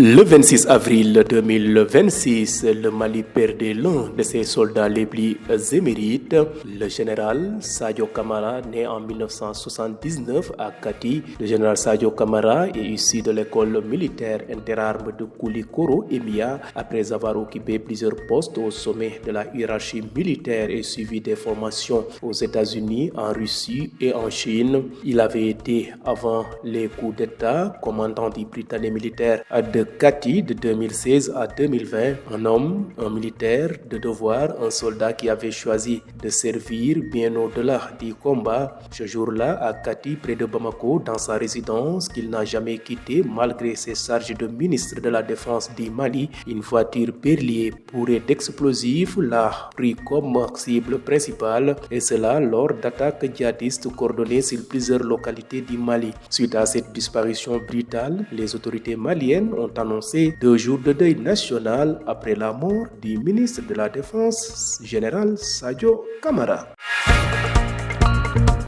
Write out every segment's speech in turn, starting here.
Le 26 avril 2026, le Mali perdait l'un de ses soldats les plus émérites, le général Sadio Camara, né en 1979 à Kati. Le général Sadio Camara est issu de l'école militaire interarmes de Koulikoro, EMIA, après avoir occupé plusieurs postes au sommet de la hiérarchie militaire et suivi des formations aux États-Unis, en Russie et en Chine. Il avait été, avant les coups d'État, commandant du Britannique militaire de Kati de 2016 à 2020, un homme, un militaire de devoir, un soldat qui avait choisi de servir bien au-delà du combat. Ce jour-là, à Kati, près de Bamako, dans sa résidence qu'il n'a jamais quittée malgré ses charges de ministre de la Défense du Mali, une voiture bélier bourrée d'explosifs l'a pris comme cible principale, et cela lors d'attaques djihadistes coordonnées sur plusieurs localités du Mali. Suite à cette disparition brutale, les autorités maliennes ont annoncé 2 jours de deuil national après la mort du ministre de la Défense, général Sadio Camara.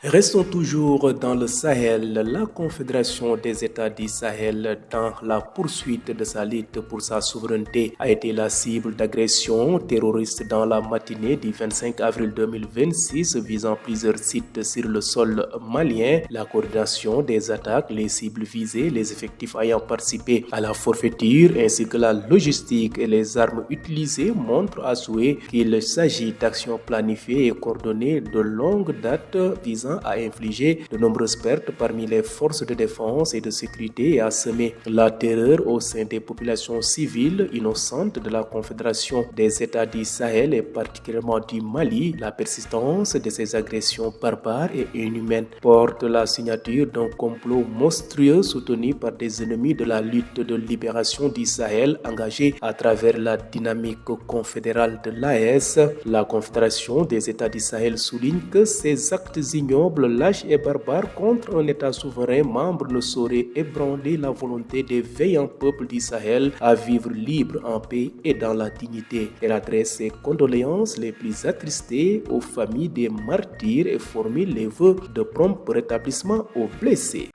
Restons toujours dans le Sahel. La Confédération des États du Sahel, dans la poursuite de sa lutte pour sa souveraineté, a été la cible d'agressions terroristes dans la matinée du 25 avril 2026 visant plusieurs sites sur le sol malien. La coordination des attaques, les cibles visées, les effectifs ayant participé à la forfaiture ainsi que la logistique et les armes utilisées montrent à souhait qu'il s'agit d'actions planifiées et coordonnées de longue date visant à infliger de nombreuses pertes parmi les forces de défense et de sécurité et à semer la terreur au sein des populations civiles innocentes de la Confédération des États du Sahel et particulièrement du Mali. La persistance de ces agressions barbares et inhumaines porte la signature d'un complot monstrueux soutenu par des ennemis de la lutte de libération du Sahel engagés à travers la dynamique confédérale de l'AES. La Confédération des États du Sahel souligne que ces actes ignobles, lâches et barbares contre un État souverain membre ne sauraient ébranler la volonté des veillants peuples du Sahel à vivre libre, en paix et dans la dignité. Elle adresse ses condoléances les plus attristées aux familles des martyrs et formule les vœux de prompt rétablissement aux blessés.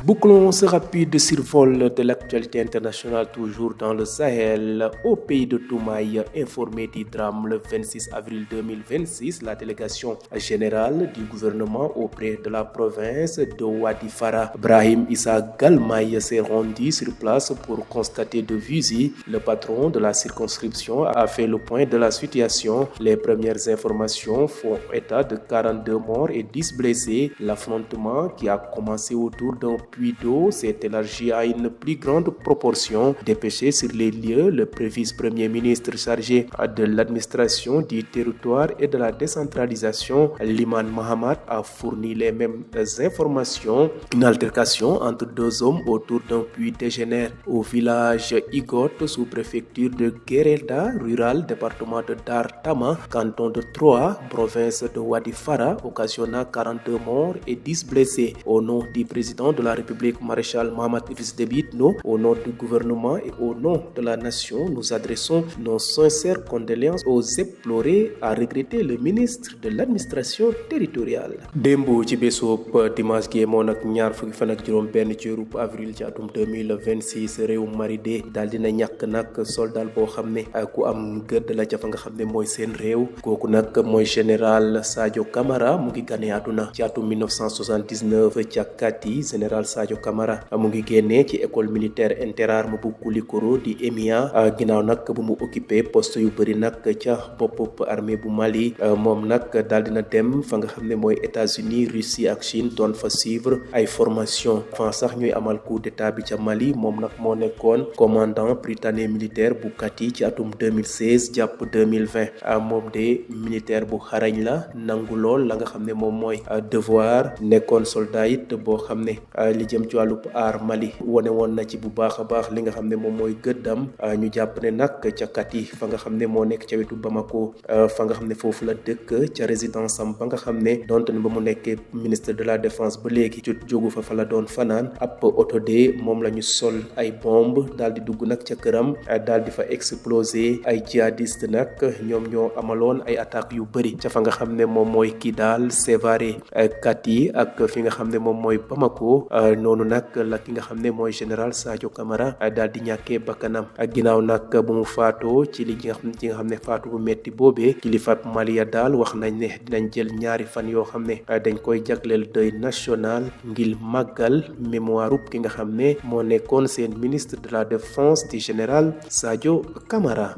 Bouclons ce rapide survol de l'actualité internationale toujours dans le Sahel. Au pays de Toumaï, informé du drame le 26 avril 2026, la délégation générale du gouvernement auprès de la province de Wadi Fara, Brahim Issa Galmaï, s'est rendu sur place pour constater de visu. Le patron de la circonscription a fait le point de la situation. Les premières informations font état de 42 morts et 10 blessés. L'affrontement qui a commencé autour d'un puits d'eau s'est élargi à une plus grande proportion. Dépêché sur les lieux, le vice-premier ministre chargé de l'administration du territoire et de la décentralisation, Liman Mahamat, a fourni les mêmes informations. Une altercation entre 2 hommes autour d'un puits dégénère au village Igot, sous-préfecture de Guérelda, rural, département de Dar Tama, canton de Troa, province de Wadi Fara, occasionna 42 morts et 10 blessés. Au nom du président de la République, maréchal Mohamed Idriss Déby Itno, au nom du gouvernement et au nom de la nation, nous adressons nos sincères condoléances aux éplorés, a regretté le ministre de l'administration territoriale. Dembo ci bésub dimanche gi yemoon ak ñaar fukki fan ak juróom benn ci weeru avril ci atum 2026 réew Mali de daal dina ñàkk nag soldat boo xam ne ku am gëdd la ca fa nga xam ne mooy seen réew. Kooku nag mooy général Sadio Camara, mu ngi gane àdduna ci atum 1979 ca Kati. Général Sadio Camara mu ngi génnee ci école militaire interarmes bu Koulikoro di EMIA ginnaaw nag bu mu occupé poste yu bëri nag ca bopp armée bu Mali. Moom nag daal dina dem fa nga xam ne mooy États-Unis, Russie ak Chine doon fa suivre ay formation avant sax ñuy amal coup d'état bi ca Mali. Moom nag moo nekkoon commandant britannique militaire bu Kati ci atum 2016 jàpp 2020. Moom de militaire bu xarañ la, nangu lool la nga xam ne moom mooy devoir, nekkoon soldat it boo xam ne li jëm ci wàllu aar Mali wane woon na ci bu baax a baax li nga xam ne moom mooy gëddam. ñu jàpp ne nag ca Kati fa nga xam ne moo nekk ca wetu Bamako, fa nga xam ne foofu la dëkk ca résidence am ba nga xam ne donte ne ba mu nekkee ministre de la défense ba léegi jógu fa la doon fanaan. Ab oto de moom la ñu sol ay bombe daal di dugg nag ca këram, daal di fa exploser. Ay djihadiste nag ñoom ñoo amaloon ay attaques yu bëri ca fa nga xam ne moom mooy Kidal, Sévaré, Kati ak fi nga xam ne moom mooy Bamako. noonu nag la ki nga xam ne mooy général Sadio Camara daal di ñàkkee bakkanam ginnaaw nag bu mu faatoo ci li nga xam ne faatu bu metti boobee kilifa Mali ya daal wax nañ ne dinañ jël ñaari fan yoo xam ne dañ koy jagleel deuil national ngir màggal mémoire ki nga xam ne moo nekkoon seen ministre de la défense di général Sadio Camara.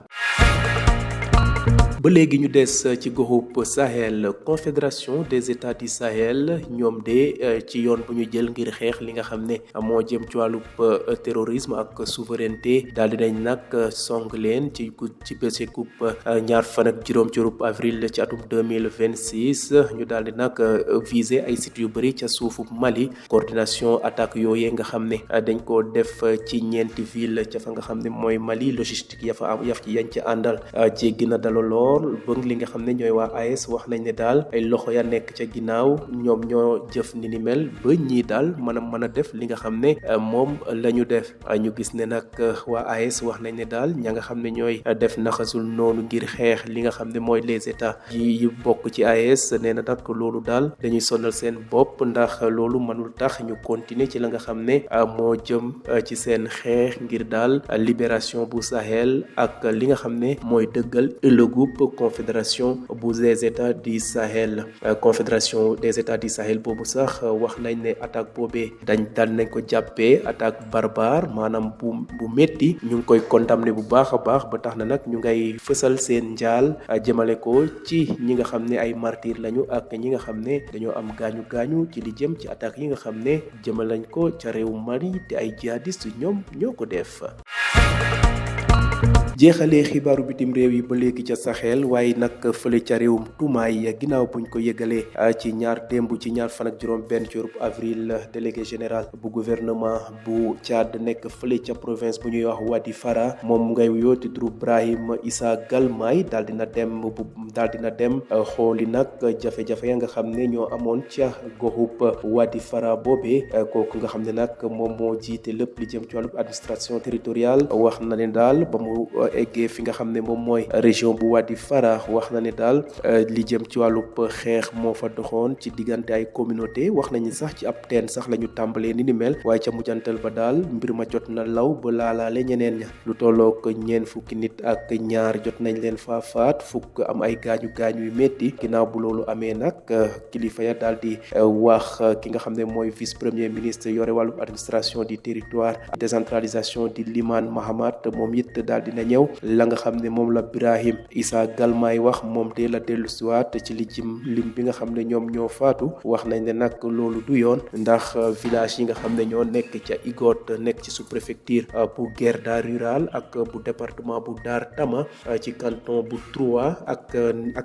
ba léegi ñu des ci goxub Sahel confédération des états du Sahel ñoom de ci yoon bu ñu jël ngir xeex li nga xam ne moo jëm ci wàllub terrorisme ak souveraineté daal di nañ nag song leen ci bëccëgub ñaar fan ak juróom ci avril ci atum 2026 ñu daal di nag viser ay sites yu bëri ca suufub Mali coordination attaque yooyee nga xam ne dañ koo def ci ñeenti ville ca fa nga xam ne mooy Mali logistique yañ ci àndal jéggi na dalo lool bëgg li nga xam ne ñooy waa AES wax nañ ne daal ay loxo ya nekk ca ginnaaw ñoom ñoo jëf ni mel ba ñii daal mën a def li nga xam ne moom la ñu def ñu gis ne nag waa AES wax nañ ne daal ña nga xam ne ñooy def naxasul noonu ngir xeex li nga xam ne mooy les états yi bokk ci AES nee na nag loolu daal dañuy sonal seen bopp ndax loolu mënul tax ñu continuer ci la nga xam ne moo jëm ci seen xeex ngir daal libération bu Sahel ak li nga xam ne mooy dëggal ëllëgub confédération bu des états du Sahel confédération des états du Sahel boobu sax wax nañ ne attaque boobee dal nañ ko jàppee attaque barbare maanaam bu métti ñu ngi koy condamné bu baax a baax ba tax na nag ñu ngay fësal seen njaal jëmale ko ci ñi nga xam ne ay martyr lañu ak ñi nga xam ne dañoo am gaañu ci li jëm ci attaque yi nga xam ne jëmal lañ ko ca réew Mali te ay jihadiste ñoom ñoo ko def. jeexalee xibaaru bitim réew yi ba léegi ca Sahel waaye nag fële ca réewum Tumaay ginnaaw buñ ko yëgalee ci démb ci ñaar fan ak juróom benn ci avril délégué général bu gouvernement bu Tchad nekk fële ca province bu ñuy wax Wadi Fara moom ngay wuyoo ci turu Brahim Issa Galmay daal dina dem xooli nag jafe-jafe ya nga xam ne ñoo amoon ca goxub Wadi Fara boobee kooku nga xam ne nag moom moo jiite lépp li jëm ci wàllu administration territoriale wax na ne daal ba mu eggee fi nga xam ne moom mooy région bu Wadi Fara wax na ne daal li jëm ci wàllub xeex moo fa doxoon ci diggante ay communauté wax nañu sax ci ab teen sax la ñu tàmbalee ni mel waaye ca mujjantal ba daal mbir ma jot na law ba laalaale ñeneen ña lu tollook ñeen fukki nit ak ñaar jot nañ leen fa faat fukk am ay gaañu yu métti ginnaaw bu loolu amee nag kilifa ya daal di wax ki nga xam ne mooy vice premier ministre yore wàllub administration du territoire décentralisation di Limane Mahamat moom it daal dina ñëw la nga xam ne moom la Brahim Issa Galmay wax moom de la dellu siwaat ci lim bi nga xam ne ñoom ñoo faatu wax nañ ne nag loolu du yoon ndax village yi nga xam ne ñoo nekk ca Igot nekk ci sous-préfecture bu Guerda rural ak bu département bu Dar Tama ci canton bu Troua ak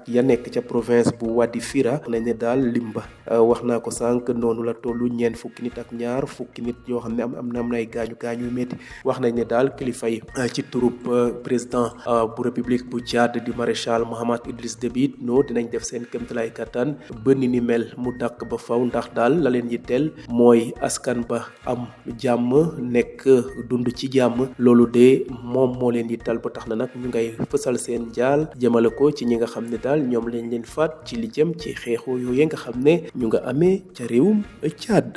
ya nekk ca province bu Wadi Fira nañ ne daal limba wax naa ko sànq noonu la tollu ñeen fukki nit ak ñaar fukki nit yoo xam ne am na ay gaañu yu métti wax nañ ne daal kilifa yi ci turub président bu république bu Tchad di maréchal Mohamed Idriss Déby no dinañ def seen kéemtalaay kattan ba ni mel mu dàkk ba faw ndax daal la leen yitteel mooy askan ba am jàmm nekk dund ci jàmm loolu de moom moo leen yittal ba tax na nag ñu ngay fësal seen jaal jëmale ko ci ñi nga xam ne daal ñoom lañ leen faat ci li jëm ci xeexoo yooyu nga xam ne ñu nga amee ca réewum Tchad.